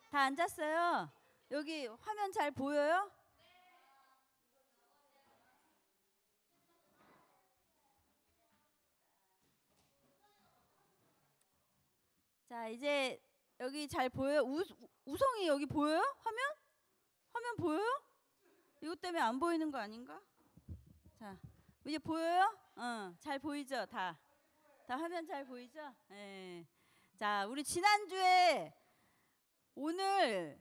다 앉았어요? 여기 화면 잘 보여요? 자, 이제 여기 잘 보여요? 우성이 여기 보여요? 화면? 화면 보여요? 이것 때문에 안 보이는 거 아닌가? 자, 이제 보여요? 잘 보이죠? 다 화면 잘 보이죠? 네. 자, 우리 지난주에 오늘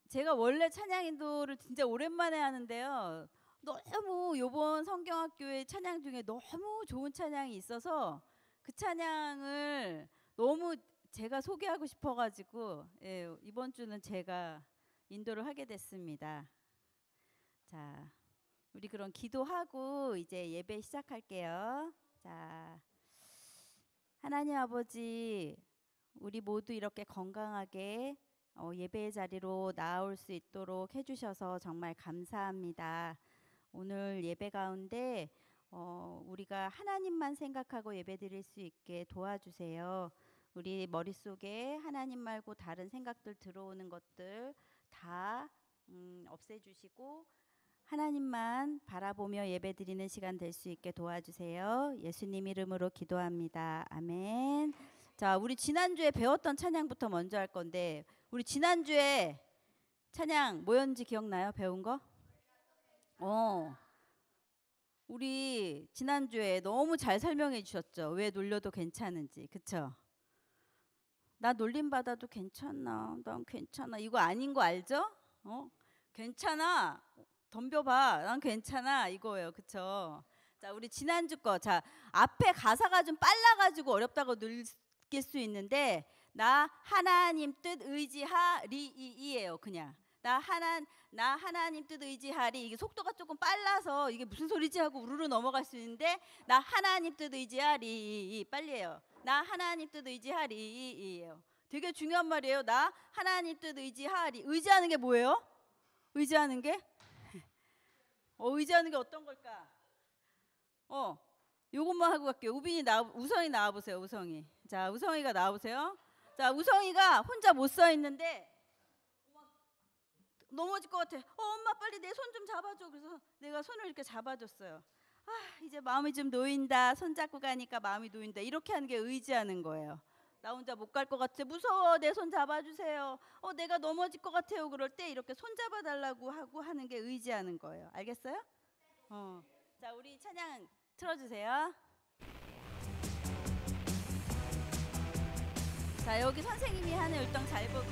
제가 원래 찬양 인도를 진짜 오랜만에 하는데요. 너무 요번 성경학교의 찬양 중에 너무 좋은 찬양이 있어서 그 찬양을 너무 제가 소개하고 싶어가지고 이번 주는 제가 인도를 하게 됐습니다. 자, 우리 그럼 기도하고 이제 예배 시작할게요. 자, 하나님 아버지, 우리 모두 이렇게 건강하게 예배의 자리로 나올 수 있도록 해주셔서 정말 감사합니다. 오늘 예배 가운데 우리가 하나님만 생각하고 예배 드릴 수 있게 도와주세요. 우리 머릿속에 하나님 말고 다른 생각들 들어오는 것들 다 없애주시고 하나님만 바라보며 예배 드리는 시간 될 수 있게 도와주세요. 예수님 이름으로 기도합니다. 아멘. 자, 우리 지난주에 배웠던 찬양부터 먼저 할 건데 우리 지난주에 찬양 뭐였는지 기억나요? 배운 거? 우리 지난주에 너무 잘 설명해 주셨죠. 왜 놀려도 괜찮은지. 그쵸? 나 놀림 받아도 괜찮아. 난 괜찮아. 이거 아닌 거 알죠? 괜찮아. 덤벼봐. 난 괜찮아. 이거예요. 그쵸? 자, 우리 지난주 거. 자, 앞에 가사가 좀 빨라가지고 어렵다고 느낄 수 있는데 나 하나님 뜻 의지하리이에요. 그냥. 나 하나님 뜻 의지하리. 이게 속도가 조금 빨라서 이게 무슨 소리지 하고 우르르 넘어갈 수 있는데 나 하나님 뜻 의지하리. 빨리 해요. 나 하나님 뜻 의지하리이에요. 되게 중요한 말이에요. 나 하나님 뜻 의지하리. 의지하는 게 뭐예요? 의지하는 게? 의지하는 게 어떤 걸까? 요것만 하고 갈게요. 우성이 나와보세요. 우성이. 자, 우성이가 나와보세요. 자, 우성이가 혼자 못 서 있는데 넘어질 것 같아. 엄마 빨리 내 손 좀 잡아줘. 그래서 내가 손을 이렇게 잡아줬어요. 이제 마음이 좀 놓인다. 손 잡고 가니까 마음이 놓인다. 이렇게 하는 게 의지하는 거예요. 나 혼자 못 갈 것 같아. 무서워. 내 손 잡아주세요. 내가 넘어질 것 같아요. 그럴 때 이렇게 손 잡아달라고 하고 하는 게 의지하는 거예요. 알겠어요? 자, 우리 찬양 틀어주세요. 자, 여기 선생님이 하는 율동 잘 보고.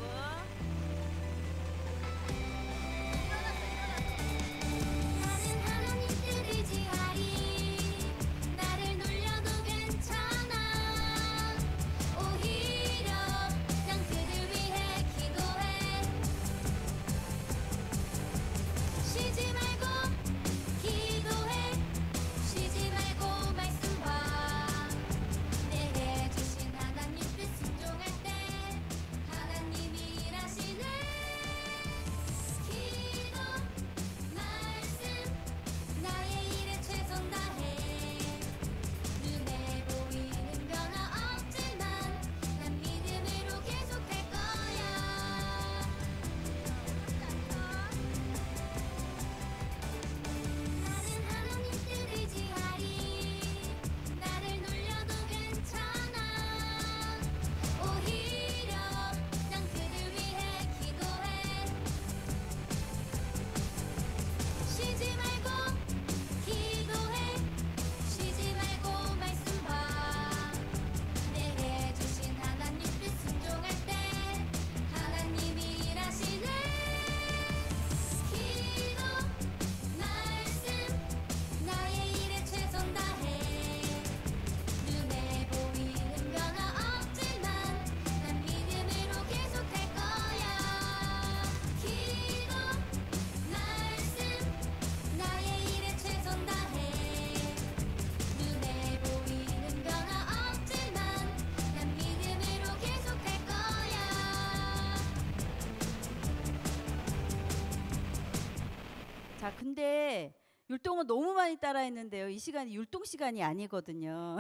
자, 근데 율동은 너무 많이 따라했는데요. 이 시간이 율동 시간이 아니거든요.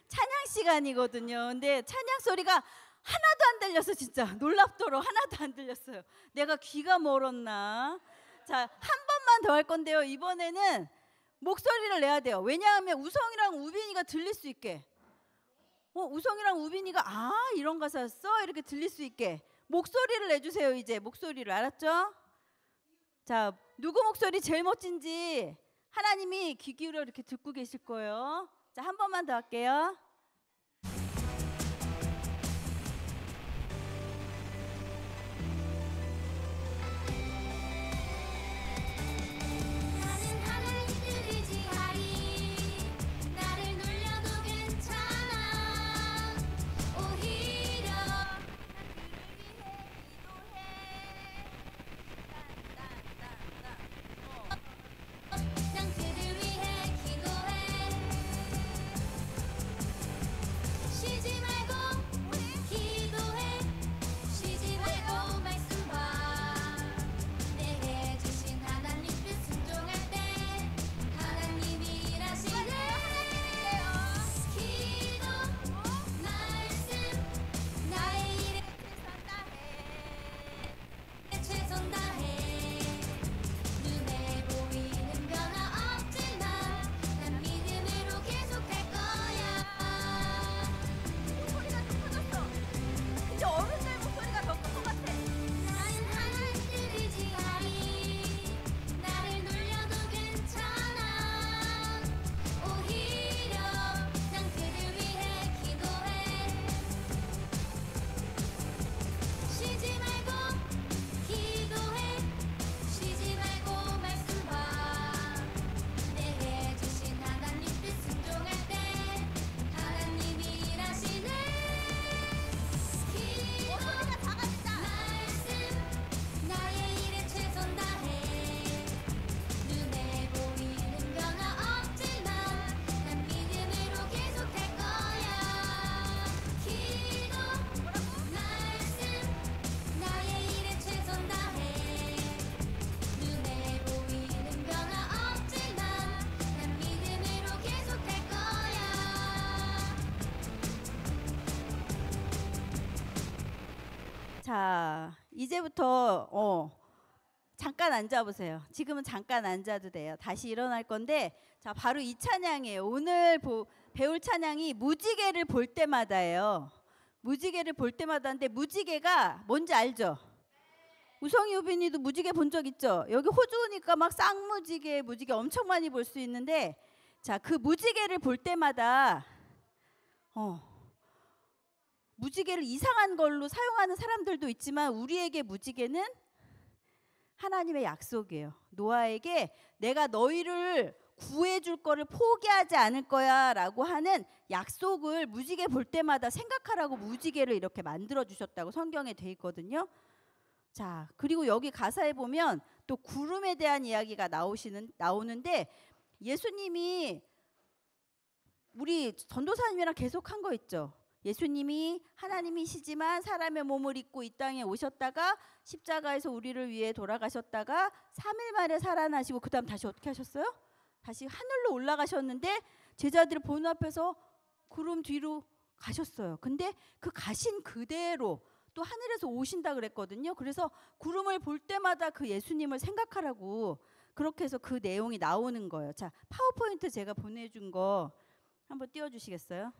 찬양 시간이거든요. 근데 찬양 소리가 하나도 안 들렸어. 진짜 놀랍도록 하나도 안 들렸어요. 내가 귀가 멀었나? 자, 한 번만 더 할 건데요. 이번에는 목소리를 내야 돼요. 왜냐하면 우성이랑 우빈이가 들릴 수 있게. 우성이랑 우빈이가 아 이런 가사였어? 이렇게 들릴 수 있게 목소리를 내주세요. 이제 목소리를 알았죠? 자, 누구 목소리 제일 멋진지 하나님이 귀 기울여 이렇게 듣고 계실 거예요. 자, 한 번만 더 할게요. 자, 이제부터 잠깐 앉아보세요. 지금은 잠깐 앉아도 돼요. 다시 일어날 건데 자, 바로 이 찬양이에요. 오늘 배울 찬양이 무지개를 볼 때마다예요. 무지개를 볼 때마다인데 무지개가 뭔지 알죠? 우성이 우빈이도 무지개 본 적 있죠? 여기 호주니까 막 쌍무지개, 무지개 엄청 많이 볼 수 있는데 자, 그 무지개를 볼 때마다 무지개를 이상한 걸로 사용하는 사람들도 있지만 우리에게 무지개는 하나님의 약속이에요. 노아에게 내가 너희를 구해줄 거를 포기하지 않을 거야 라고 하는 약속을 무지개 볼 때마다 생각하라고 무지개를 이렇게 만들어 주셨다고 성경에 돼 있거든요. 자, 그리고 여기 가사에 보면 또 구름에 대한 이야기가 나오는데 예수님이 우리 전도사님이랑 계속 한 거 있죠. 예수님이 하나님이시지만 사람의 몸을 입고 이 땅에 오셨다가 십자가에서 우리를 위해 돌아가셨다가 3일 만에 살아나시고 그 다음 다시 어떻게 하셨어요? 다시 하늘로 올라가셨는데 제자들이 보는 앞에서 구름 뒤로 가셨어요. 근데 그 가신 그대로 또 하늘에서 오신다 그랬거든요. 그래서 구름을 볼 때마다 그 예수님을 생각하라고 그렇게 해서 그 내용이 나오는 거예요. 자, 파워포인트 제가 보내준 거 한번 띄워주시겠어요?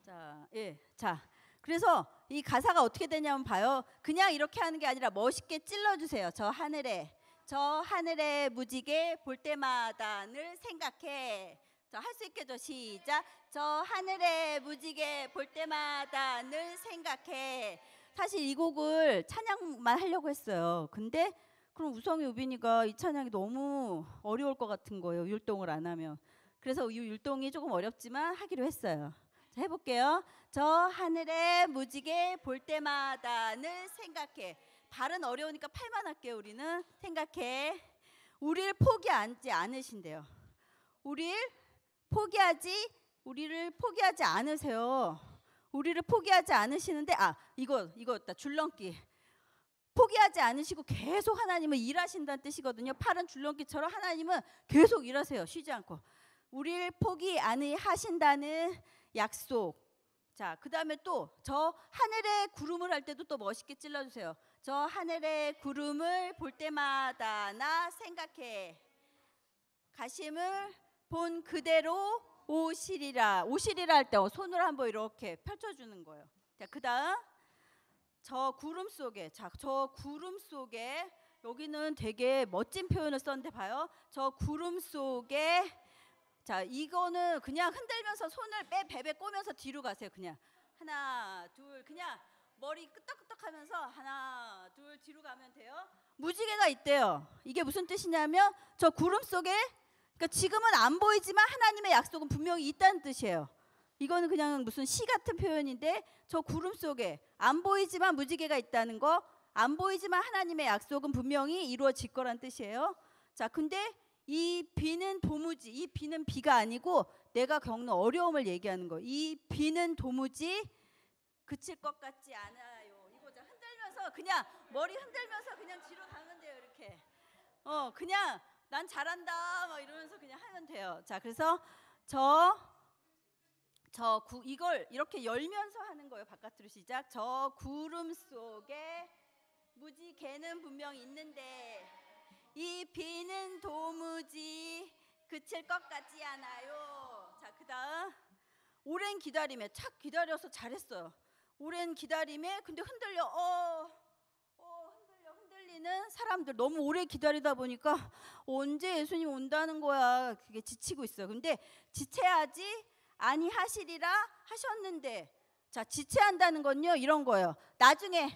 자, 예. 자, 그래서 이 가사가 어떻게 되냐면 봐요. 그냥 이렇게 하는 게 아니라 멋있게 찔러주세요. 저 하늘에 무지개 볼 때마다 늘 생각해. 할 수 있겠죠? 시작. 저 하늘에 무지개 볼 때마다 늘 생각해. 사실 이 곡을 찬양만 하려고 했어요. 근데 그럼 우성이 우빈이가 이 찬양이 너무 어려울 것 같은 거예요. 율동을 안 하면. 그래서 이 율동이 조금 어렵지만 하기로 했어요. 자, 해볼게요. 저 하늘에 무지개 볼 때마다 늘 생각해. 발은 어려우니까 팔만 할게요. 우리는 생각해. 우리를 포기하지 않으신대요. 우리를 포기하지 않으세요. 우리를 포기하지 않으시는데 이거였다. 줄넘기. 포기하지 않으시고 계속 하나님은 일하신다는 뜻이거든요. 팔은 줄넘기처럼 하나님은 계속 일하세요. 쉬지 않고. 우리를 포기 안 하신다는 약속. 자, 그 다음에 또 저 하늘의 구름을 할 때도 또 멋있게 찔러주세요. 저 하늘의 구름을 볼 때마다 나 생각해. 가심을 본 그대로 오시리라. 오시리라 할 때 손을 한번 이렇게 펼쳐주는 거예요. 자, 그 다음 저 구름 속에. 자, 저 구름 속에 여기는 되게 멋진 표현을 썼는데 봐요. 저 구름 속에. 자, 이거는 그냥 흔들면서 손을 베베 꼬면서 뒤로 가세요. 그냥 하나 둘 그냥 머리 끄덕끄덕하면서 하나 둘 뒤로 가면 돼요. 무지개가 있대요. 이게 무슨 뜻이냐면 저 구름 속에, 그러니까 지금은 안 보이지만 하나님의 약속은 분명히 있다는 뜻이에요. 이거는 그냥 무슨 시 같은 표현인데 저 구름 속에 안 보이지만 무지개가 있다는 거, 안 보이지만 하나님의 약속은 분명히 이루어질 거란 뜻이에요. 자, 근데 이 비는 도무지, 이 비는 비가 아니고 내가 겪는 어려움을 얘기하는 거. 이 비는 도무지 그칠 것 같지 않아요. 이거 흔들면서 그냥 머리 흔들면서 그냥 뒤로 가면 돼요. 이렇게 그냥 난 잘한다 막 이러면서 그냥 하면 돼요. 자, 그래서 이걸 이렇게 열면서 하는 거예요. 바깥으로 시작. 저 구름 속에 무지개는 분명 있는데 이 비는 도무지 그칠 것 같지 않아요. 자, 그 다음 오랜 기다림에 착 기다려서 잘했어요. 오랜 기다림에 근데 흔들리는 사람들, 너무 오래 기다리다 보니까 언제 예수님 온다는 거야. 그게 지치고 있어요. 근데 지체하지 아니하시리라 하셨는데, 자, 지체한다는 건요 이런 거예요. 나중에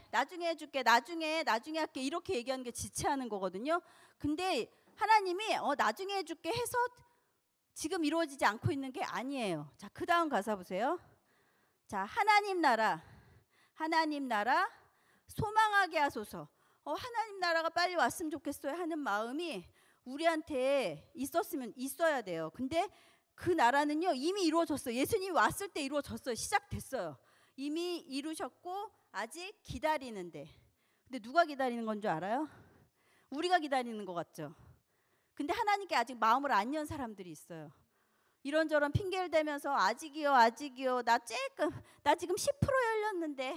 해줄게, 나중에 할게, 이렇게 얘기하는 게 지체하는 거거든요. 근데 하나님이 나중에 해줄게 해서 지금 이루어지지 않고 있는 게 아니에요. 자, 그 다음 가사 보세요. 자, 하나님 나라 소망하게 하소서. 하나님 나라가 빨리 왔으면 좋겠어요 하는 마음이 우리한테 있어야 돼요. 근데 그 나라는요 이미 이루어졌어요. 예수님이 왔을 때 이루어졌어요. 시작됐어요. 이미 이루셨고 아직 기다리는데, 근데 누가 기다리는 건 줄 알아요? 우리가 기다리는 것 같죠. 근데 하나님께 아직 마음을 안 연 사람들이 있어요. 이런저런 핑계를 대면서 아직이요 나 지금 10% 열렸는데,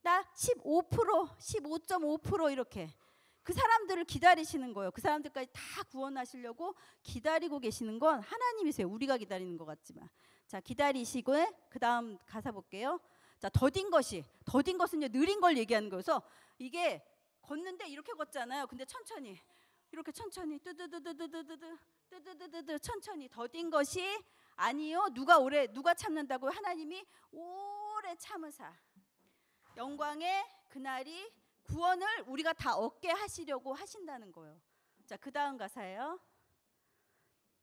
나 15%, 15.5% 이렇게 그 사람들을 기다리시는 거예요. 그 사람들까지 다 구원하시려고 기다리고 계시는 건 하나님이세요. 우리가 기다리는 것 같지만. 자, 기다리시고 그 다음 가사 볼게요. 자, 더딘 것은요 느린 걸 얘기하는 거여서, 이게 걷는데 이렇게 걷잖아요. 근데 천천히 이렇게 천천히 뜨드드드드드 천천히. 더딘 것이 아니요 누가 참는다고? 하나님이 오래 참으사 영광의 그날이 구원을 우리가 다 얻게 하시려고 하신다는 거예요. 자, 그 다음 가사예요.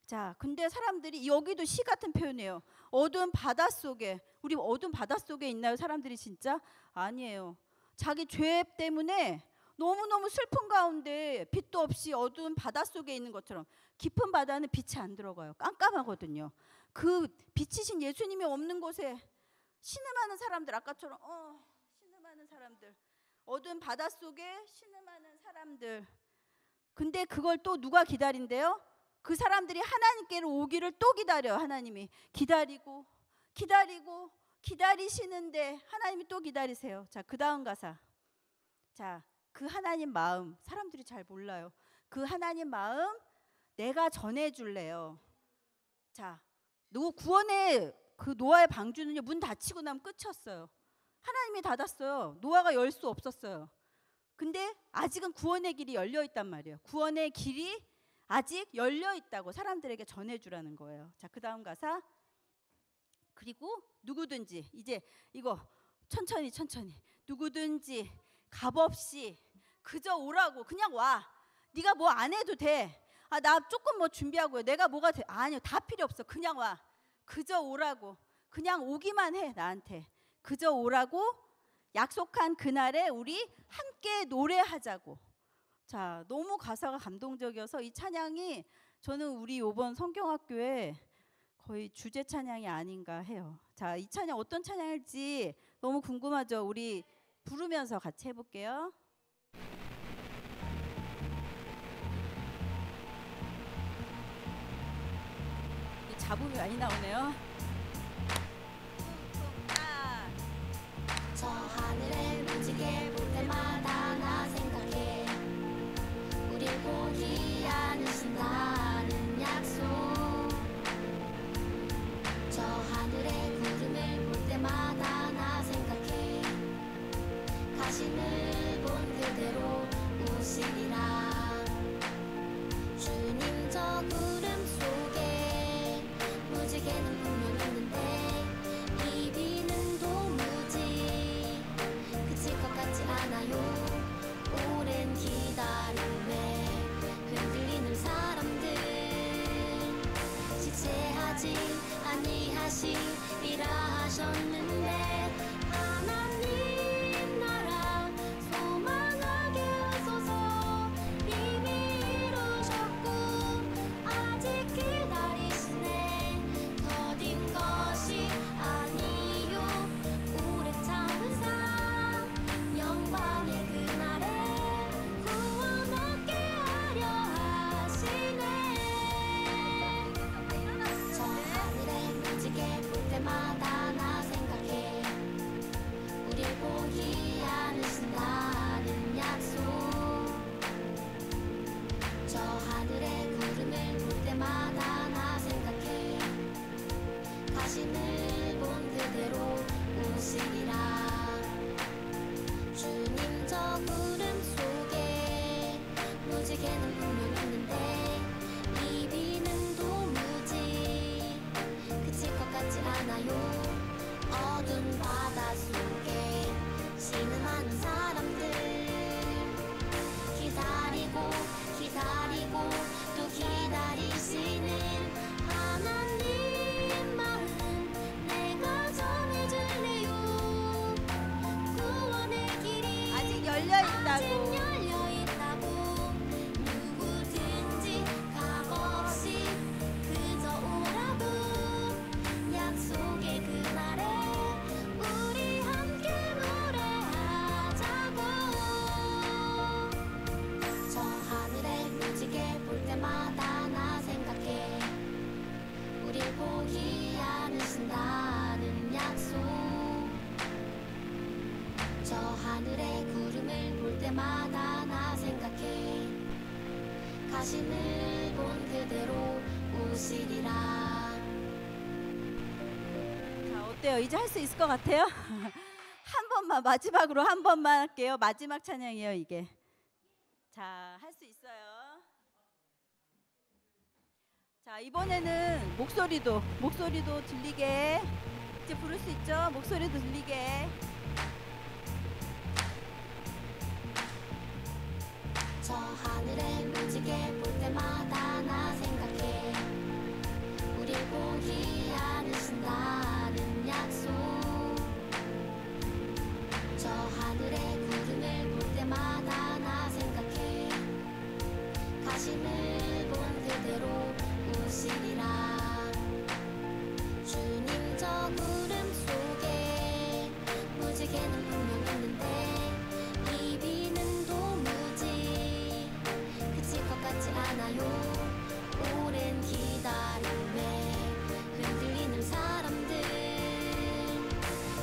자, 근데 사람들이 여기도 시 같은 표현이에요. 어두운 바닷속에, 우리 어두운 바닷속에 있나요? 사람들이 진짜? 아니에요. 자기 죄 때문에 너무너무 슬픈 가운데 빛도 없이 어두운 바닷속에 있는 것처럼. 깊은 바다는 빛이 안 들어가요. 깜깜하거든요. 그 빛이신 예수님이 없는 곳에 신음하는 사람들, 아까처럼 신음하는 사람들, 어두운 바닷속에 신음하는 사람들. 근데 그걸 또 누가 기다린대요? 그 사람들이 하나님께로 오기를 또 기다려요. 하나님이 기다리시는데 하나님이 또 기다리세요. 자, 그 다음 가사. 자, 그 하나님 마음 사람들이 잘 몰라요. 그 하나님 마음 내가 전해줄래요. 자, 구원의 그 노아의 방주는요 문 닫히고 나면 끝이었어요. 하나님이 닫았어요. 노아가 열 수 없었어요. 근데 아직은 구원의 길이 열려 있단 말이에요. 구원의 길이 아직 열려 있다고 사람들에게 전해주라는 거예요. 자, 그 다음 가사. 그리고 누구든지, 이제 이거 천천히 누구든지 값없이 그저 오라고. 그냥 와. 네가 뭐 안 해도 돼. 나 조금 뭐 준비하고요. 내가 뭐가 돼. 아니요, 다 필요 없어. 그냥 와. 그저 오라고. 그냥 오기만 해. 나한테 그저 오라고. 약속한 그날에 우리 함께 노래하자고. 자, 너무 가사가 감동적이어서 이 찬양이 저는 우리 이번 성경학교에 거의 주제 찬양이 아닌가 해요. 자, 이 찬양 어떤 찬양일지 너무 궁금하죠? 우리 부르면서 같이 해볼게요. 잡음이 많이 나오네요. 쿵쿵 가심을 본 그대로 오시리라. 주님 저 구름 속에 무지개는 분명 있는데 이 비는 도무지 그칠 것 같지 않아요. 오랜 기다림에 흔들리는 사람들 지체하지 아니하시리라 하셨는데 하나님 나라 소망하게 하소서. 이미 이루셨고 아직 기다리시네. 더딘 것이 아니요 오래 참은 삶 영광의 그날에 구원 얻게 하려 하시네. 저 하늘에 무지개 볼 때마다 나 생각해. 우릴 포기 않으신다는 약속. 저 하늘에 구름을 볼 때마다 나 생각해. 가심을 본 그대로 오시리라. 주님 저 구름 속에 무지개는 분명 있는데 이 비는 도무지 그칠 것 같지 않아요. 어두운 바다 속에 신음하는 사람들 기다리고 기다리고 또 기다리시는 하나님 마음 내가 전해줄래요. 구원의 길이 아직 열려 아직 있다고. 열려 있다고. 누구든지 값없이 그저 오라고. 약속의 그날에 우리 함께 노래하자고. 저 하늘에 무지개 볼 때마다 나 생각해. 우릴 포기 않으신다는 약속. 저 하늘에 구름을 볼 때마다 나 생각해. 가심을 본 그대로 오시리라. 자, 어때요? 이제 할 수 있을 것 같아요? 한 번만, 마지막으로 한 번만 할게요. 마지막 찬양이에요, 이게. 자, 할 수 있어요. 자, 이번에는 목소리도 들리게 이제 부를 수 있죠? 목소리도 들리게. 저 하늘에 무지개 볼 때마다 나 생각해. 우릴 포기 않으신다는 약속. 저 하늘에 구름을 볼 때마다 나 생각해. 가심을 본 그대로 오시리라. 주님 저 구름 속에 무지개는 분명 있는데 이 비는 도무지 그칠 것 같지 않아요. 오랜 기다림에 흔들리는 사람들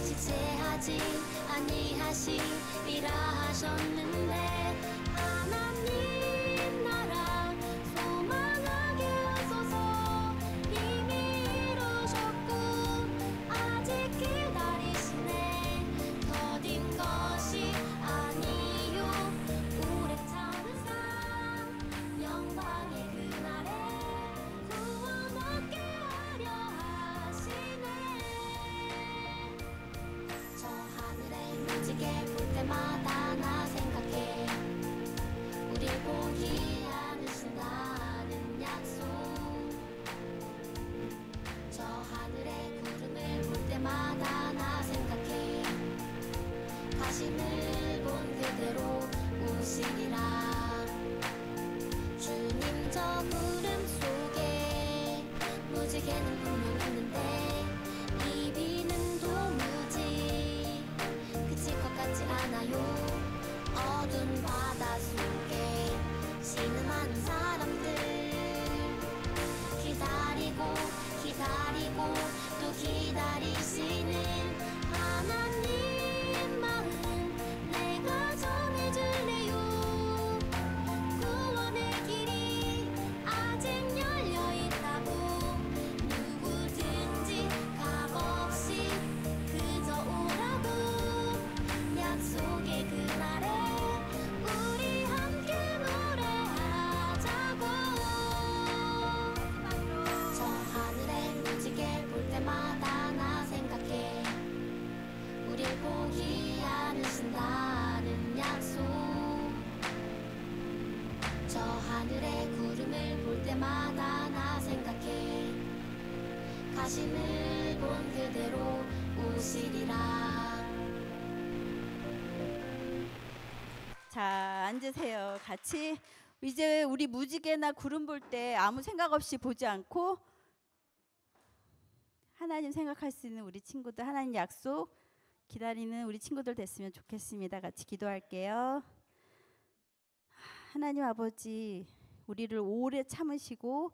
지체하지 아니하시리라 하셨는데 하나님 나라 소망하게 하소서. 이미 이루셨고 아직 기다리시네. 더딘 것이 아니요 오래 참은 삶 영광의 그날에 구원 얻게 하려 하시네. 저 하늘에 무지개 볼 때마다 나 생각해. 우릴 포기 않으신다는 약속. 저 하늘에 구름을 볼 때마다 나 생각해. 가심을 본 그대로 오시리라. 주님 저 구름 속에 무지개는 분명 있는데 이 비는 도무지 그칠 것 같지 않아요. 어두운 바다 속에 신음하는 사람들 기다리고 기다리고 또 기다리시는 하나님 마음 내가 전해줄래요. 구원의 길이 아직 열려 있다고. 누구든지 값없이 그저 오라고. 약속의 그 주신다는 약속. 저 하늘의 구름을 볼 때마다 나 생각해. 가심을 본 그대로 오시리라. 자, 앉으세요. 같이. 이제 우리 무지개나 구름 볼 때 아무 생각 없이 보지 않고 하나님 생각할 수 있는 우리 친구들, 하나님 약속 기다리는 우리 친구들 됐으면 좋겠습니다. 같이 기도할게요. 하나님 아버지, 우리를 오래 참으시고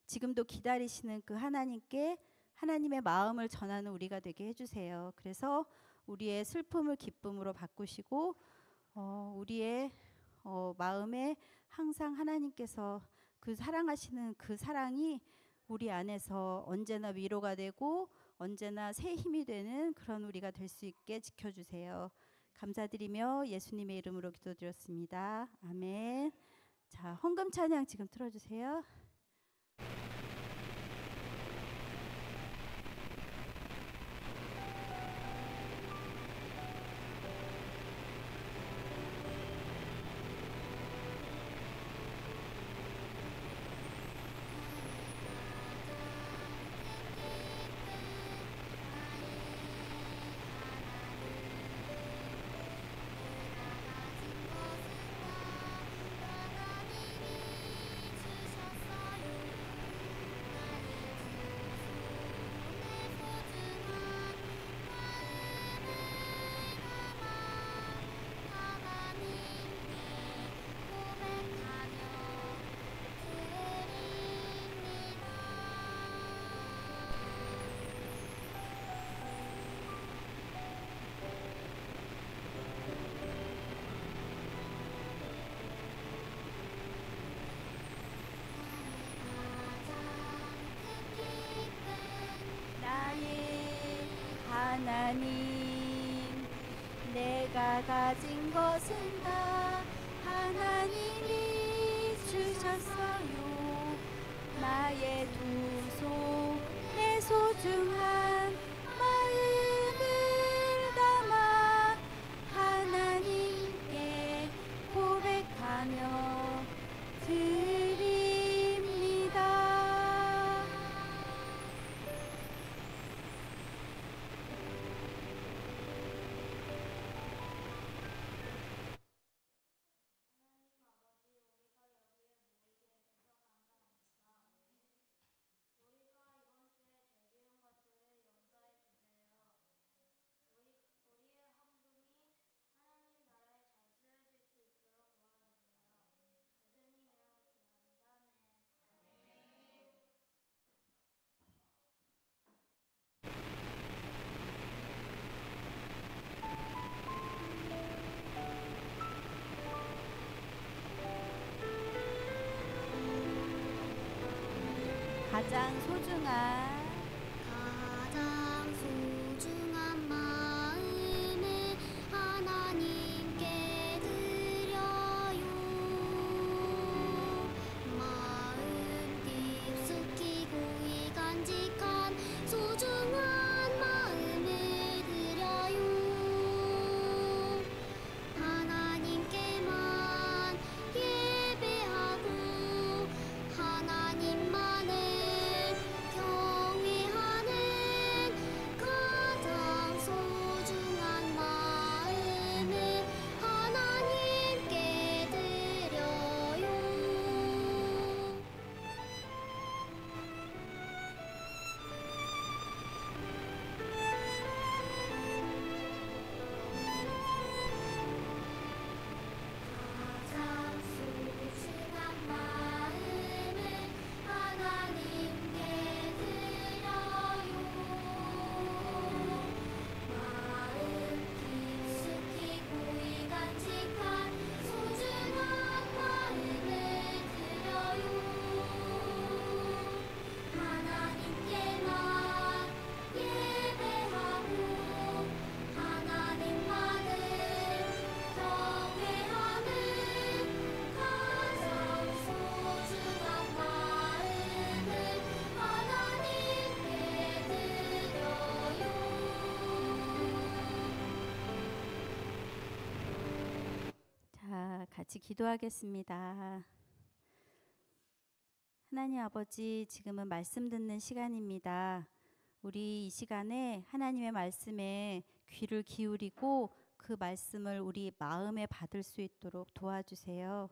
지금도 기다리시는 그 하나님께 하나님의 마음을 전하는 우리가 되게 해주세요. 그래서 우리의 슬픔을 기쁨으로 바꾸시고 우리의 마음에 항상 하나님께서 그 사랑하시는 그 사랑이 우리 안에서 언제나 위로가 되고 언제나 새 힘이 되는 그런 우리가 될 수 있게 지켜주세요. 감사드리며 예수님의 이름으로 기도드렸습니다. 아멘. 자, 헌금 찬양 지금 틀어주세요. 하나님, 내가 가진 것은 다 하나님이 주셨어요. 나의 두 손에 소중한 마음을 담아 하나님께 고백하며 드립니다. 가장 소중한 마음을 하나님께 드려요. 마음 깊숙이 고이 간직한 소중한 마음을 드려요. 하나님께만 예배하고 하나님만을 같이 기도하겠습니다. 하나님 아버지, 지금은 말씀 듣는 시간입니다. 우리 이 시간에 하나님의 말씀에 귀를 기울이고 그 말씀을 우리 마음에 받을 수 있도록 도와주세요.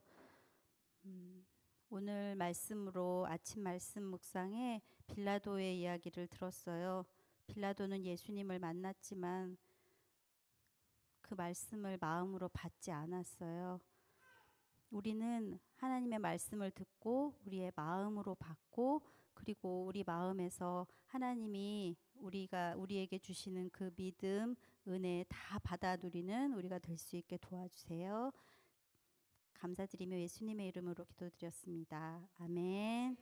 오늘 말씀으로 아침 말씀 묵상에 빌라도의 이야기를 들었어요. 빌라도는 예수님을 만났지만 그 말씀을 마음으로 받지 않았어요. 우리는 하나님의 말씀을 듣고 우리의 마음으로 받고, 그리고 우리 마음에서 하나님이 우리에게 주시는 그 믿음, 은혜 다 받아 누리는 우리가 될 수 있게 도와주세요. 감사드리며 예수님의 이름으로 기도드렸습니다. 아멘.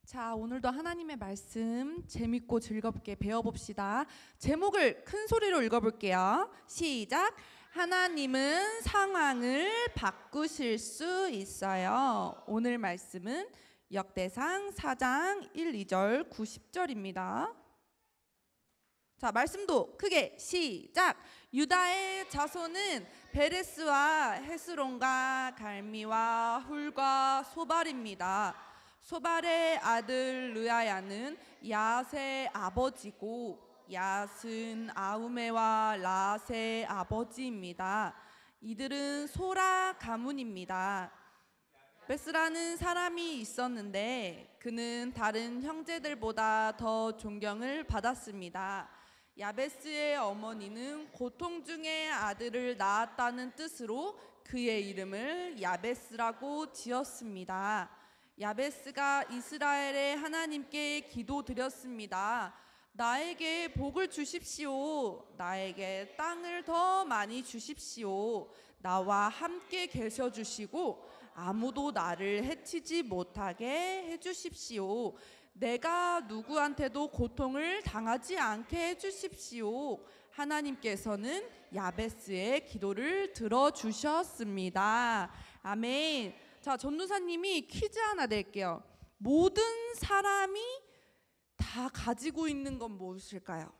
자, 오늘도 하나님의 말씀 재밌고 즐겁게 배워봅시다. 제목을 큰 소리로 읽어볼게요. 시작. 하나님은 상황을 바꾸실 수 있어요. 오늘 말씀은 역대상 4장 1, 2절, 9, 10절입니다. 자, 말씀도 크게 시작. 유다의 자손은 베레스와 헤스론과 갈미와 훌과 소발입니다. 소발의 아들 르아야는 야스의 아버지고 야스는 아우메와 라스의 아버지입니다. 이들은 소라 가문입니다. 베스라는 사람이 있었는데 그는 다른 형제들보다 더 존경을 받았습니다. 야베스의 어머니는 고통 중에 아들을 낳았다는 뜻으로 그의 이름을 야베스라고 지었습니다. 야베스가 이스라엘의 하나님께 기도드렸습니다. 나에게 복을 주십시오. 나에게 땅을 더 많이 주십시오. 나와 함께 계셔 주시고 아무도 나를 해치지 못하게 해주십시오. 내가 누구한테도 고통을 당하지 않게 해주십시오. 하나님께서는 야베스의 기도를 들어주셨습니다. 아멘. 자, 전도사님이 퀴즈 하나 낼게요. 모든 사람이 다 가지고 있는 건 무엇일까요?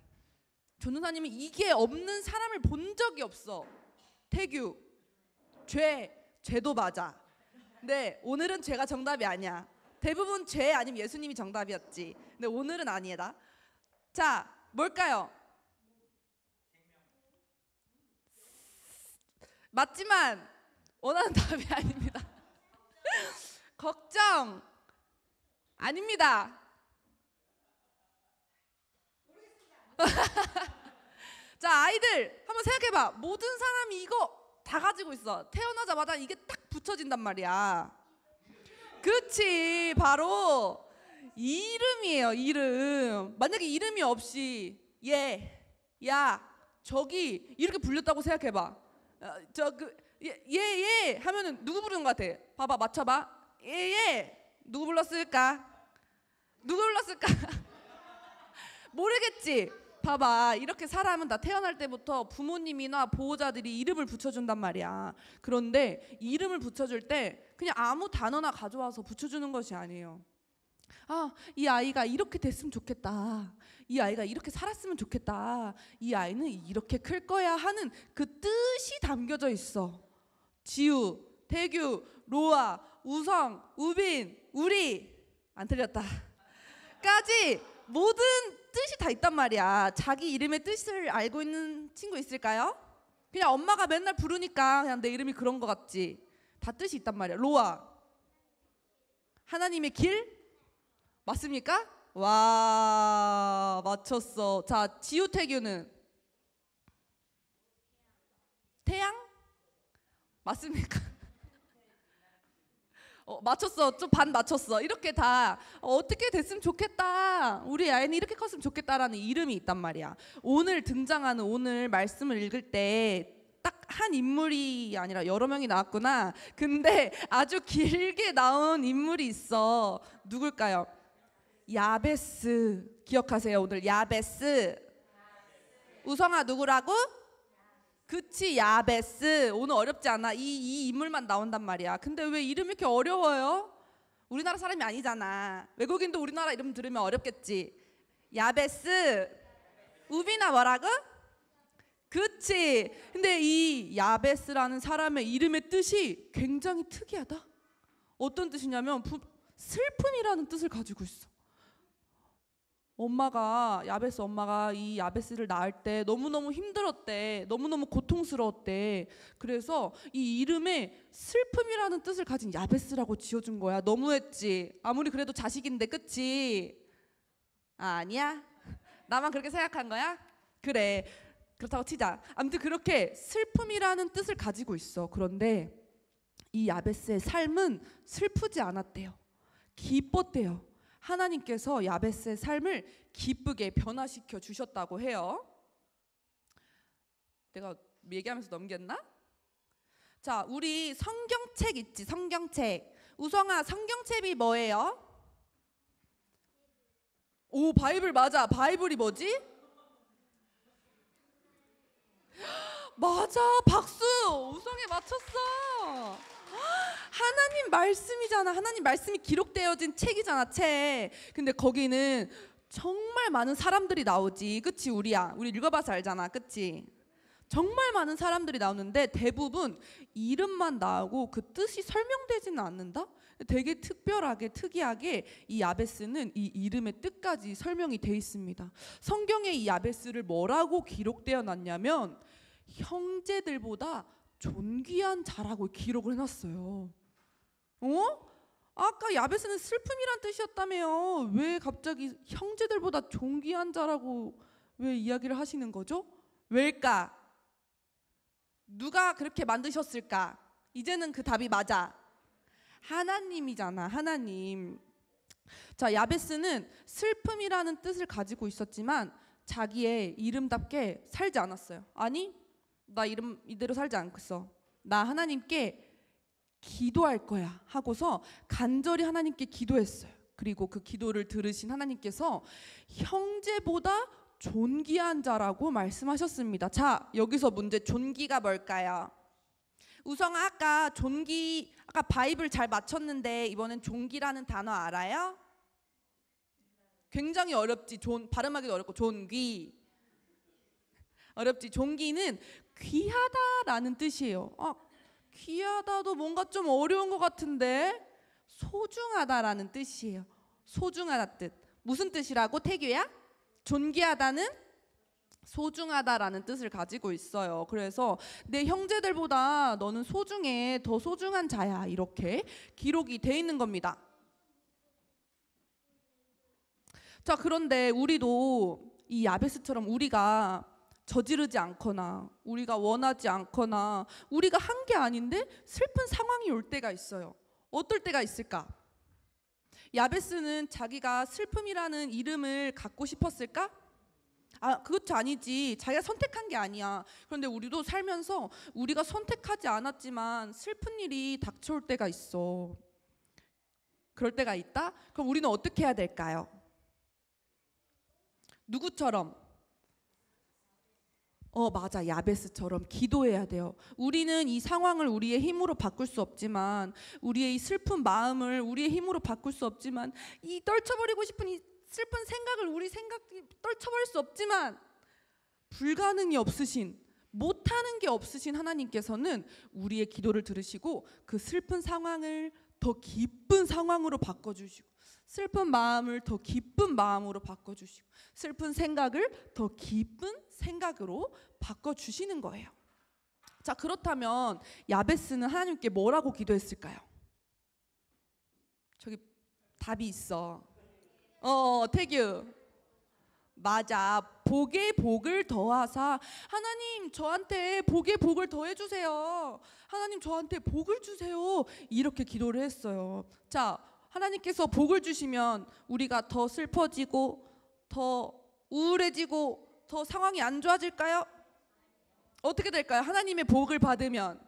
전도사님이 이게 없는 사람을 본 적이 없어. 태규, 죄도 맞아. 네, 오늘은 죄가 정답이 아니야. 대부분 죄 아니면 예수님이 정답이었지. 근데 오늘은 아니다. 자, 뭘까요? 맞지만 원하는 답이 아닙니다. 걱정 아닙니다. 자, 아이들 한번 생각해봐. 모든 사람이 이거 다 가지고 있어. 태어나자마자 이게 딱 붙여진단 말이야. 그치, 바로 이름이에요. 이름. 만약에 이름이 없이 얘, 야, 저기 이렇게 불렸다고 생각해봐. 얘 하면은 누구 부르는 것 같아? 봐봐, 맞춰봐. 얘 누구 불렀을까? 누구 불렀을까? 모르겠지? 봐봐, 이렇게 사람은 다 태어날 때부터 부모님이나 보호자들이 이름을 붙여준단 말이야. 그런데 이름을 붙여줄 때 그냥 아무 단어나 가져와서 붙여주는 것이 아니에요. 아, 이 아이가 이렇게 됐으면 좋겠다. 이 아이가 이렇게 살았으면 좋겠다. 이 아이는 이렇게 클 거야 하는 그 뜻이 담겨져 있어. 지우, 태규, 로아, 우성, 우빈, 우리, 안 틀렸다 까지 모든 뜻이 다 있단 말이야. 자기 이름의 뜻을 알고 있는 친구 있을까요? 그냥 엄마가 맨날 부르니까 그냥 내 이름이 그런 것 같지. 다 뜻이 있단 말이야. 로아, 하나님의 길? 맞습니까? 와, 맞췄어. 자, 지우태규는 태양? 맞습니까? 맞췄어. 좀 반 맞췄어. 이렇게 다 어떻게 됐으면 좋겠다. 우리 아이는 이렇게 컸으면 좋겠다라는 이름이 있단 말이야. 오늘 등장하는 오늘 말씀을 읽을 때 딱 한 인물이 아니라 여러 명이 나왔구나. 근데 아주 길게 나온 인물이 있어. 누굴까요? 야베스. 기억하세요. 오늘 야베스. 우성아, 누구라고? 그치, 야베스. 오늘 어렵지 않아. 이 인물만 나온단 말이야. 근데 왜 이름이 이렇게 어려워요? 우리나라 사람이 아니잖아. 외국인도 우리나라 이름 들으면 어렵겠지. 야베스. 우비나 뭐라고? 그치. 근데 이 야베스라는 사람의 이름의 뜻이 굉장히 특이하다. 어떤 뜻이냐면 슬픔이라는 뜻을 가지고 있어. 야베스 엄마가 이 야베스를 낳을 때 너무너무 힘들었대. 너무너무 고통스러웠대. 그래서 이 이름에 슬픔이라는 뜻을 가진 야베스라고 지어준 거야. 너무했지. 아무리 그래도 자식인데, 그치? 아니야? 나만 그렇게 생각한 거야? 그래. 그렇다고 치자. 아무튼 그렇게 슬픔이라는 뜻을 가지고 있어. 그런데 이 야베스의 삶은 슬프지 않았대요. 기뻤대요. 하나님께서 야베스의 삶을 기쁘게 변화시켜 주셨다고 해요. 내가 얘기하면서 넘겼나? 자, 우리 성경책 있지? 성경책. 우성아, 성경책이 뭐예요? 오, 바이블 맞아. 바이블이 뭐지? 맞아, 박수. 우성이 맞췄어. 하나님 말씀이잖아. 하나님 말씀이 기록되어진 책이잖아, 책. 근데 거기는 정말 많은 사람들이 나오지. 그치, 우리야? 우리 읽어봐서 알잖아, 그치? 정말 많은 사람들이 나오는데 대부분 이름만 나오고 그 뜻이 설명되지는 않는다? 되게 특별하게, 특이하게 이 야베스는 이 이름의 뜻까지 설명이 돼 있습니다. 성경에 이 야베스를 뭐라고 기록되어 놨냐면 형제들보다 존귀한 자라고 기록을 해놨어요. 아까 야베스는 슬픔이란 뜻이었다며요. 왜 갑자기 형제들보다 존귀한 자라고 왜 이야기를 하시는 거죠? 왜일까? 누가 그렇게 만드셨을까? 이제는 그 답이 맞아. 하나님이잖아, 하나님. 자, 야베스는 슬픔이라는 뜻을 가지고 있었지만 자기의 이름답게 살지 않았어요. 아니, 나 이름 이대로 살지 않겠어. 나 하나님께 기도할 거야 하고서 간절히 하나님께 기도했어요. 그리고 그 기도를 들으신 하나님께서 형제보다 존귀한 자라고 말씀하셨습니다. 자, 여기서 문제, 존귀가 뭘까요? 우성아, 아까 바이블 잘 맞췄는데 이번엔 존귀라는 단어 알아요? 굉장히 어렵지. 발음하기도 어렵고. 존귀 어렵지. 존귀는 귀하다라는 뜻이에요. 귀하다도 뭔가 좀 어려운 것 같은데 소중하다라는 뜻이에요. 소중하다 뜻. 무슨 뜻이라고, 태규야? 존귀하다는 소중하다라는 뜻을 가지고 있어요. 그래서 내 형제들보다 너는 소중해, 더 소중한 자야, 이렇게 기록이 돼 있는 겁니다. 자, 그런데 우리도 이 야베스처럼 우리가 저지르지 않거나 우리가 원하지 않거나 우리가 한 게 아닌데 슬픈 상황이 올 때가 있어요. 어떨 때가 있을까? 야베스는 자기가 슬픔이라는 이름을 갖고 싶었을까? 그것도 아니지. 자기가 선택한 게 아니야. 그런데 우리도 살면서 우리가 선택하지 않았지만 슬픈 일이 닥쳐올 때가 있어. 그럴 때가 있다? 그럼 우리는 어떻게 해야 될까요? 누구처럼? 맞아. 야베스처럼 기도해야 돼요. 우리는 이 상황을 우리의 힘으로 바꿀 수 없지만, 우리의 이 슬픈 마음을 우리의 힘으로 바꿀 수 없지만, 이 떨쳐버리고 싶은 이 슬픈 생각을 우리 생각이 떨쳐버릴 수 없지만, 불가능이 없으신, 못하는 게 없으신 하나님께서는 우리의 기도를 들으시고 그 슬픈 상황을 더 기쁜 상황으로 바꿔주시고, 슬픈 마음을 더 기쁜 마음으로 바꿔주시고, 슬픈 생각을 더 기쁜 생각으로 바꿔주시는 거예요. 자, 그렇다면 야베스는 하나님께 뭐라고 기도했을까요? 저기 답이 있어. 태규. 맞아. 복에 복을 더하사, 하나님 저한테 복에 복을 더해주세요. 하나님 저한테 복을 주세요. 이렇게 기도를 했어요. 자, 하나님께서 복을 주시면 우리가 더 슬퍼지고 더 우울해지고 더 상황이 안 좋아질까요? 어떻게 될까요? 하나님의 복을 받으면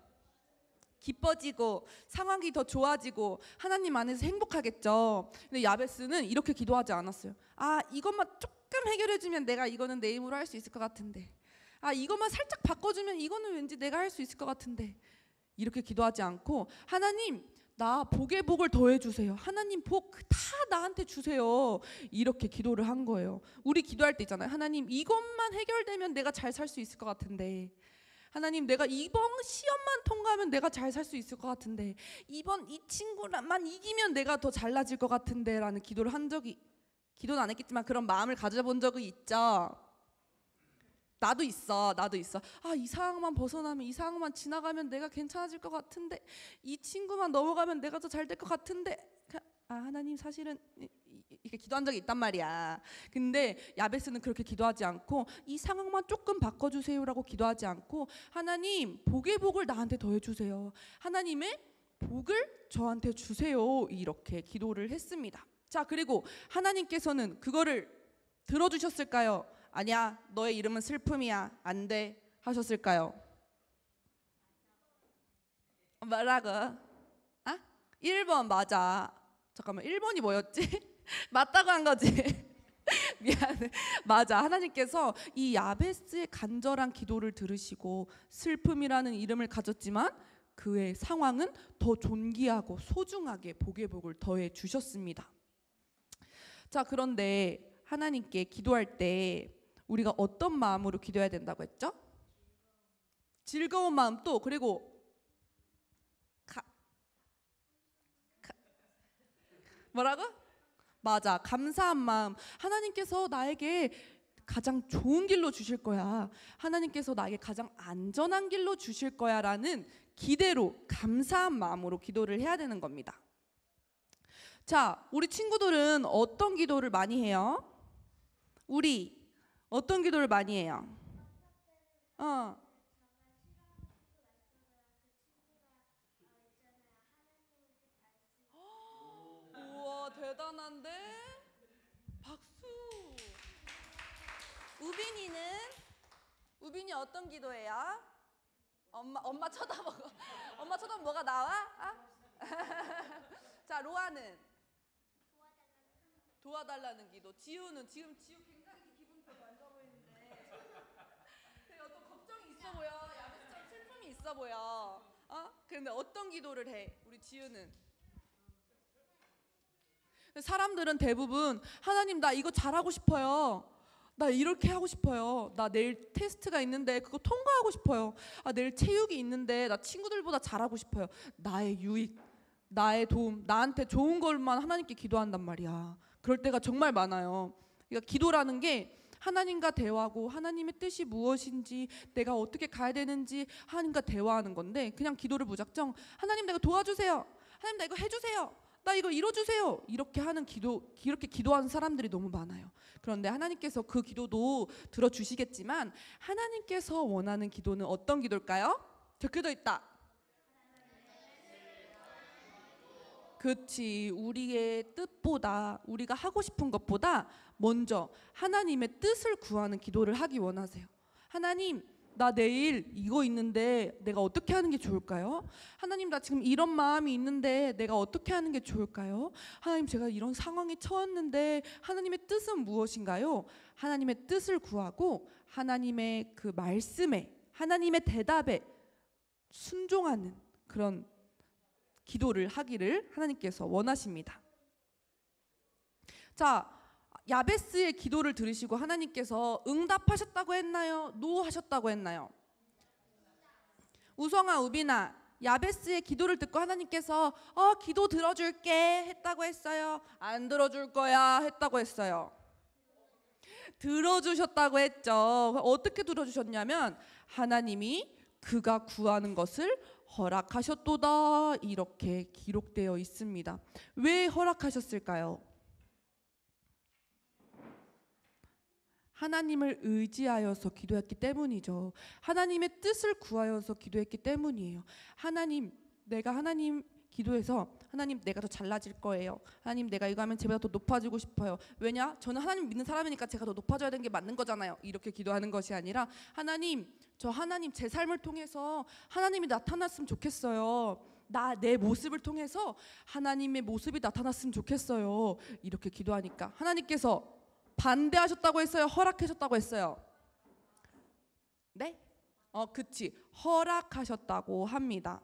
기뻐지고 상황이 더 좋아지고 하나님 안에서 행복하겠죠. 근데 야베스는 이렇게 기도하지 않았어요. 이것만 조금 해결해주면 내가 이거는 내 힘으로 할 수 있을 것 같은데, 이것만 살짝 바꿔주면 이거는 왠지 내가 할 수 있을 것 같은데, 이렇게 기도하지 않고 하나님 나 복에 복을 더해 주세요. 하나님 복 다 나한테 주세요. 이렇게 기도를 한 거예요. 우리 기도할 때 있잖아요. 하나님 이것만 해결되면 내가 잘 살 수 있을 것 같은데, 하나님 내가 이번 시험만 통과하면 내가 잘 살 수 있을 것 같은데, 이번 이 친구만 이기면 내가 더 잘나질 것 같은데 라는 기도를 한 적이, 기도는 안 했겠지만 그런 마음을 가져본 적이 있죠. 나도 있어. 아, 이 상황만 벗어나면, 이 상황만 지나가면 내가 괜찮아질 것 같은데, 이 친구만 넘어가면 내가 더 잘 될 것 같은데, 아, 하나님 사실은 이렇게 기도한 적이 있단 말이야. 근데 야베스는 그렇게 기도하지 않고 이 상황만 조금 바꿔주세요라고 기도하지 않고, 하나님 복의 복을 나한테 더해주세요. 하나님의 복을 저한테 주세요. 이렇게 기도를 했습니다. 자, 그리고 하나님께서는 그거를 들어주셨을까요? 아니야, 너의 이름은 슬픔이야, 안 돼 하셨을까요? 뭐라고? 아? 1번 맞아. 잠깐만, 1번이 뭐였지? 맞다고 한 거지. 미안해. 맞아. 하나님께서 이 야베스의 간절한 기도를 들으시고 슬픔이라는 이름을 가졌지만 그의 상황은 더 존귀하고 소중하게 복의 복을 더해 주셨습니다. 자, 그런데 하나님께 기도할 때 우리가 어떤 마음으로 기도해야 된다고 했죠? 즐거운 마음, 또 그리고 뭐라고? 맞아, 감사한 마음. 하나님께서 나에게 가장 좋은 길로 주실 거야, 하나님께서 나에게 가장 안전한 길로 주실 거야 라는 기대로, 감사한 마음으로 기도를 해야 되는 겁니다. 자, 우리 친구들은 어떤 기도를 많이 해요? 우리 어떤 기도를 많이 해요? 우와, 대단한데? 박수. 우빈이 어떤 기도해요? 엄마 쳐다보고 엄마 쳐다보면 뭐가 나와? 아? 자, 로아는 도와달라는 기도. 지우 굉장히 기분 별로 안 좋아 보이는데 되게 어떤 걱정이 있어 보여. 야베스처럼 슬픔이 있어 보여. 근데 어떤 기도를 해? 우리 지우는? 사람들은 대부분 하나님 나 이거 잘하고 싶어요. 나 이렇게 하고 싶어요. 나 내일 테스트가 있는데 그거 통과하고 싶어요. 아, 내일 체육이 있는데 나 친구들보다 잘하고 싶어요. 나의 유익, 나의 도움, 나한테 좋은 것만 하나님께 기도한단 말이야. 그럴 때가 정말 많아요. 그러니까 기도라는 게 하나님과 대화하고 하나님의 뜻이 무엇인지, 내가 어떻게 가야 되는지 하나님과 대화하는 건데, 그냥 기도를 무작정 하나님 내가 도와주세요, 하나님 나 이거 해주세요, 나 이거 이뤄주세요, 이렇게 하는 기도, 이렇게 기도하는 사람들이 너무 많아요. 그런데 하나님께서 그 기도도 들어주시겠지만 하나님께서 원하는 기도는 어떤 기도일까요? 적혀져 있다. 그렇지. 우리의 뜻보다, 우리가 하고 싶은 것보다 먼저 하나님의 뜻을 구하는 기도를 하기 원하세요. 하나님 나 내일 이거 있는데 내가 어떻게 하는 게 좋을까요? 하나님 나 지금 이런 마음이 있는데 내가 어떻게 하는 게 좋을까요? 하나님 제가 이런 상황에 처했는데 하나님의 뜻은 무엇인가요? 하나님의 뜻을 구하고 하나님의 그 말씀에, 하나님의 대답에 순종하는 그런 기도를 하기를 하나님께서 원하십니다. 자, 야베스의 기도를 들으시고 하나님께서 응답하셨다고 했나요? 노 하셨다고 했나요? 우성아, 우빈아, 야베스의 기도를 듣고 하나님께서 기도 들어줄게 했다고 했어요? 안 들어줄 거야 했다고 했어요? 들어주셨다고 했죠. 어떻게 들어주셨냐면 하나님이 그가 구하는 것을 허락하셨도다, 이렇게 기록되어 있습니다. 왜 허락하셨을까요? 하나님을 의지하여서 기도했기 때문이죠. 하나님의 뜻을 구하여서 기도했기 때문이에요. 내가 하나님 기도해서 하나님 내가 더 잘나질 거예요. 하나님 내가 이거 하면 제가 더 높아지고 싶어요. 왜냐? 저는 하나님 믿는 사람이니까 제가 더 높아져야 되는 게 맞는 거잖아요. 이렇게 기도하는 것이 아니라 하나님 제 삶을 통해서 하나님이 나타났으면 좋겠어요. 내 모습을 통해서 하나님의 모습이 나타났으면 좋겠어요. 이렇게 기도하니까 하나님께서 반대하셨다고 했어요? 허락하셨다고 했어요? 네? 그치. 허락하셨다고 합니다.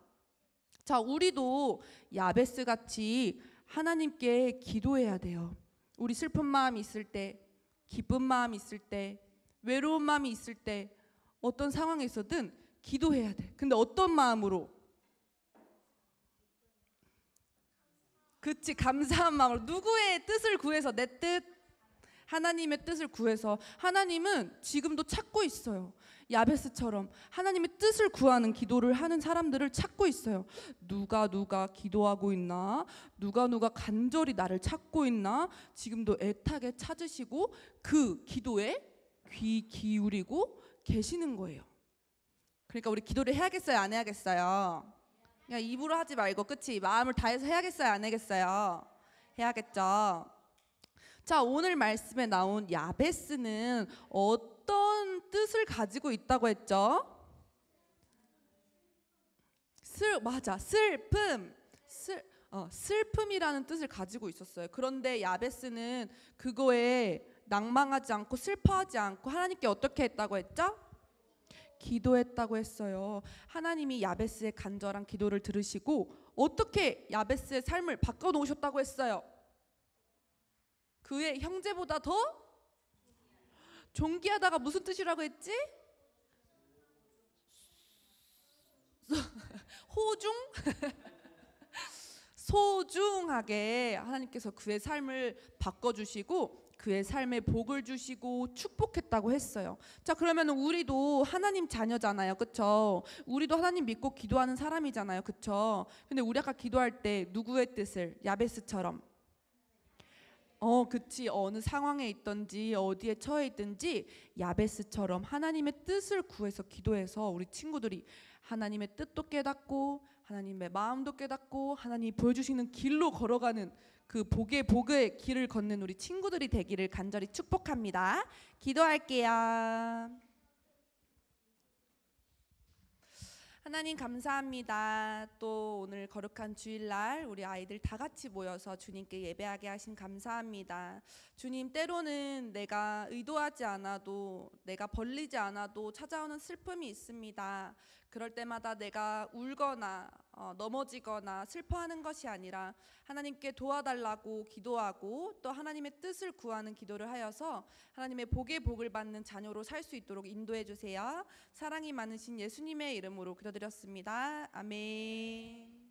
자, 우리도 야베스 같이 하나님께 기도해야 돼요. 우리 슬픈 마음이 있을 때, 기쁜 마음이 있을 때, 외로운 마음이 있을 때, 어떤 상황에 있어든 기도해야 돼. 근데 어떤 마음으로? 그치, 감사한 마음으로. 누구의 뜻을 구해서? 내 뜻, 하나님의 뜻을 구해서. 하나님은 지금도 찾고 있어요. 야베스처럼 하나님의 뜻을 구하는 기도를 하는 사람들을 찾고 있어요. 누가 기도하고 있나? 누가 간절히 나를 찾고 있나? 지금도 애타게 찾으시고 그 기도에 귀 기울이고 계시는 거예요. 그러니까 우리 기도를 해야겠어요? 안 해야겠어요? 그냥 입으로 하지 말고, 그치? 마음을 다해서 해야겠어요? 안 해야겠어요? 해야겠죠. 자, 오늘 말씀에 나온 야베스는 어떤 뜻을 가지고 있다고 했죠? 맞아, 슬픔이라는 뜻을 가지고 있었어요. 그런데 야베스는 그거에 낭망하지 않고 슬퍼하지 않고 하나님께 어떻게 했다고 했죠? 기도했다고 했어요. 하나님이 야베스의 간절한 기도를 들으시고 어떻게 야베스의 삶을 바꿔놓으셨다고 했어요? 그의 형제보다 더 존귀하다가 무슨 뜻이라고 했지? 소중하게 하나님께서 그의 삶을 바꿔주시고 그의 삶에 복을 주시고 축복했다고 했어요. 자, 그러면 우리도 하나님 자녀잖아요, 그쵸? 우리도 하나님 믿고 기도하는 사람이잖아요, 그쵸? 근데 우리 아까 기도할 때 누구의 뜻을? 야베스처럼, 그치, 어느 상황에 있든지 어디에 처해 있든지 야베스처럼 하나님의 뜻을 구해서 기도해서 우리 친구들이 하나님의 뜻도 깨닫고 하나님의 마음도 깨닫고 하나님이 보여주시는 길로 걸어가는 그 복의 길을 걷는 우리 친구들이 되기를 간절히 축복합니다. 기도할게요. 하나님 감사합니다. 또 오늘 거룩한 주일날 우리 아이들 다 같이 모여서 주님께 예배하게 하신 감사합니다. 주님, 때로는 내가 의도하지 않아도, 내가 벌리지 않아도 찾아오는 슬픔이 있습니다. 그럴 때마다 내가 울거나 넘어지거나 슬퍼하는 것이 아니라 하나님께 도와달라고 기도하고 또 하나님의 뜻을 구하는 기도를 하여서 하나님의 복의 복을 받는 자녀로 살 수 있도록 인도해 주세요. 사랑이 많으신 예수님의 이름으로 기도드렸습니다. 아멘.